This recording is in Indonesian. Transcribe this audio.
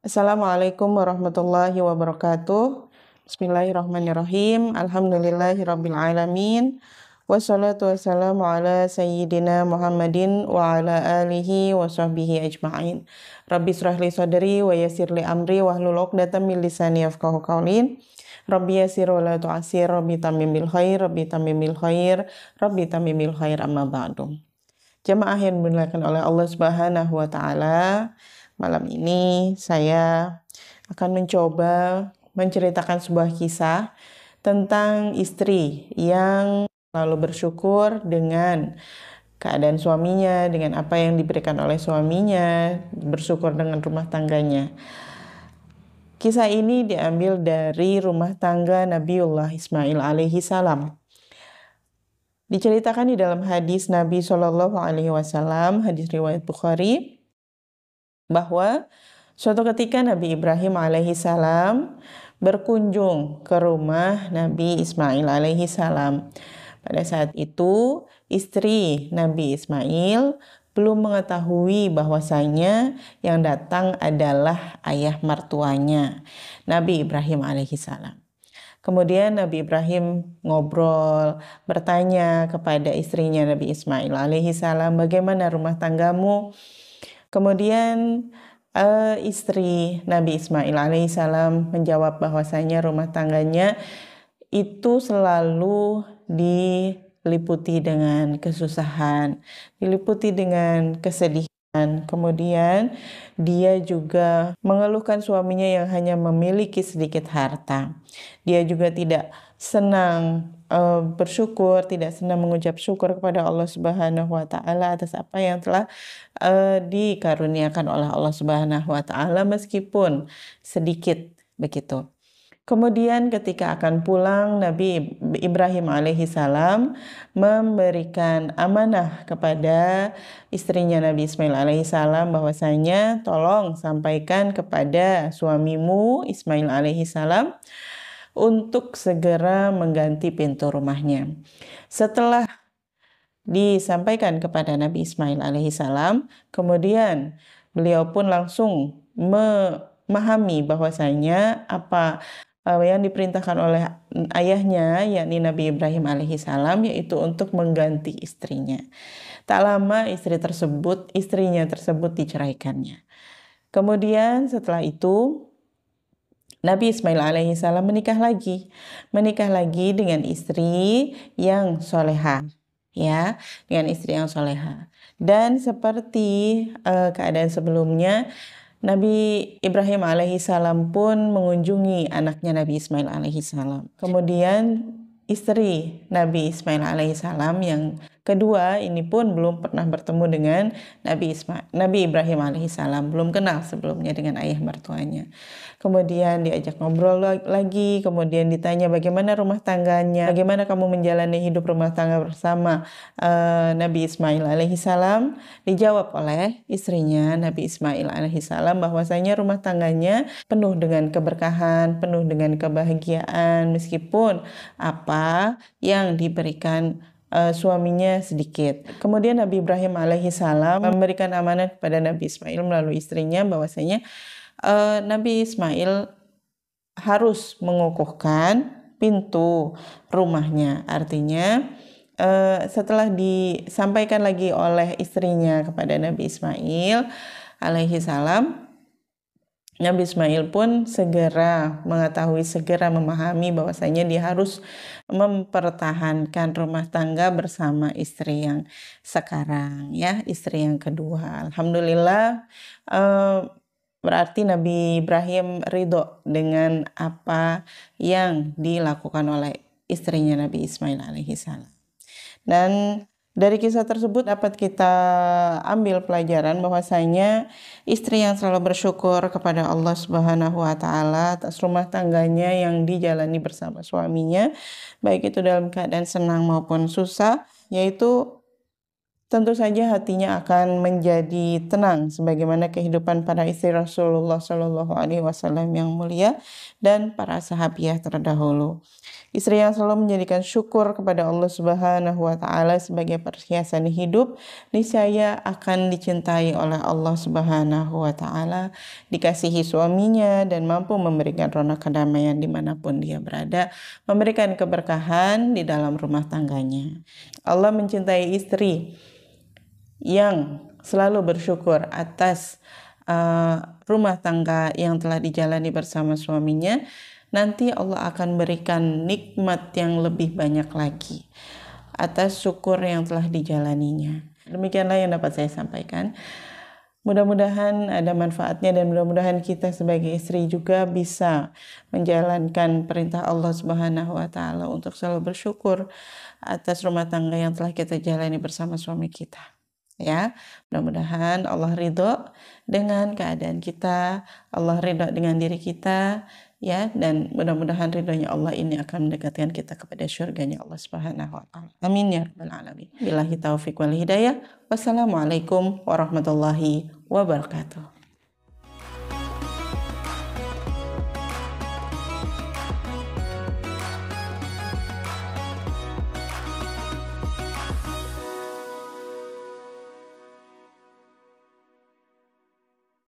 Assalamualaikum warahmatullahi wabarakatuh. Bismillahirrahmanirrahim. Alhamdulillahirabbil alamin. Wassalatu wassalamu ala sayyidina Muhammadin wa ala alihi wa sahbihi ajma'in. Rabbi israh li sadri wa yassir li amri wahlul 'uqdatam min lisani yafqahu qawli. Rabbi yassir wa la tu'assir, Rabbi tammim bil khair, Rabbi tammim bil khair, Rabbi tammim bil khair, amma ba'du. Jamaah yang dimuliakan oleh Allah Subhanahu wa taala, malam ini saya akan mencoba menceritakan sebuah kisah tentang istri yang selalu bersyukur dengan keadaan suaminya, dengan apa yang diberikan oleh suaminya, bersyukur dengan rumah tangganya. Kisah ini diambil dari rumah tangga Nabiullah Ismail alaihi salam. Diceritakan di dalam hadis Nabi Shallallahu Alaihi Wasallam, hadis riwayat Bukhari, bahwa suatu ketika Nabi Ibrahim alaihi salam berkunjung ke rumah Nabi Ismail alaihi salam. Pada saat itu, istri Nabi Ismail belum mengetahui bahwasanya yang datang adalah ayah mertuanya, Nabi Ibrahim alaihi salam. Kemudian Nabi Ibrahim ngobrol, bertanya kepada istrinya Nabi Ismail alaihi salam, bagaimana rumah tanggamu? Kemudian istri Nabi Ismail alaihi salam menjawab bahwasanya rumah tangganya itu selalu diliputi dengan kesusahan, diliputi dengan kesedihan. Kemudian dia juga mengeluhkan suaminya yang hanya memiliki sedikit harta. Dia juga tidak senang bersyukur, tidak senang mengucap syukur kepada Allah Subhanahu wa taala atas apa yang telah dikaruniakan oleh Allah Subhanahu wa taala meskipun sedikit begitu. Kemudian ketika akan pulang, Nabi Ibrahim alaihi salam memberikan amanah kepada istrinya Nabi Ismail alaihi salam bahwasanya tolong sampaikan kepada suamimu Ismail alaihi salam untuk segera mengganti pintu rumahnya. Setelah disampaikan kepada Nabi Ismail alaihi salam, kemudian beliau pun langsung memahami bahwasanya apa yang diperintahkan oleh ayahnya, yakni Nabi Ibrahim alaihi salam, yaitu untuk mengganti istrinya. Tak lama istrinya tersebut diceraikannya. Kemudian setelah itu Nabi Ismail alaihi salam menikah lagi dengan istri yang soleha, ya, dengan istri yang soleha. Dan seperti keadaan sebelumnya, Nabi Ibrahim alaihi salam pun mengunjungi anaknya Nabi Ismail alaihi salam. Kemudian istri Nabi Ismail alaihi salam yang kedua ini pun belum pernah bertemu dengan Nabi Ibrahim alaihi salam, belum kenal sebelumnya dengan ayah mertuanya. Kemudian diajak ngobrol lagi, kemudian ditanya bagaimana rumah tangganya, bagaimana kamu menjalani hidup rumah tangga bersama Nabi Ismail alaihi salam. Dijawab oleh istrinya Nabi Ismail alaihi salam bahwasanya rumah tangganya penuh dengan keberkahan, penuh dengan kebahagiaan meskipun apa yang diberikan suaminya sedikit. Kemudian Nabi Ibrahim alaihi salam memberikan amanat kepada Nabi Ismail melalui istrinya bahwasanya Nabi Ismail harus mengukuhkan pintu rumahnya. Artinya setelah disampaikan lagi oleh istrinya kepada Nabi Ismail alaihi salam, Nabi Ismail pun segera mengetahui, segera memahami bahwasanya dia harus mempertahankan rumah tangga bersama istri yang sekarang, ya, istri yang kedua. Alhamdulillah, berarti Nabi Ibrahim ridho dengan apa yang dilakukan oleh istrinya Nabi Ismail alaihi salam. Dan dari kisah tersebut dapat kita ambil pelajaran bahwasanya istri yang selalu bersyukur kepada Allah Subhanahu wa taala atas rumah tangganya yang dijalani bersama suaminya, baik itu dalam keadaan senang maupun susah, yaitu tentu saja hatinya akan menjadi tenang sebagaimana kehidupan para istri Rasulullah Shallallahu Alaihi Wasallam yang mulia dan para sahabiah terdahulu. Istri yang selalu menjadikan syukur kepada Allah Subhanahu wa taala sebagai perhiasan hidup, niscaya akan dicintai oleh Allah Subhanahu wa taala, dikasihi suaminya dan mampu memberikan rona kedamaian dimanapun dia berada, memberikan keberkahan di dalam rumah tangganya. Allah mencintai istri yang selalu bersyukur atas rumah tangga yang telah dijalani bersama suaminya. Nanti Allah akan berikan nikmat yang lebih banyak lagi atas syukur yang telah dijalaninya. Demikianlah yang dapat saya sampaikan. Mudah-mudahan ada manfaatnya dan mudah-mudahan kita sebagai istri juga bisa menjalankan perintah Allah Subhanahu wa taala untuk selalu bersyukur atas rumah tangga yang telah kita jalani bersama suami kita. Ya, mudah-mudahan Allah ridho dengan keadaan kita, Allah ridho dengan diri kita, ya, dan mudah-mudahan ridhonya Allah ini akan mendekatkan kita kepada syurganya Allah Subhanahu wa taala. Amin ya rabbal alamin. Billahi taufik wal hidayah. Wassalamualaikum warahmatullahi wabarakatuh.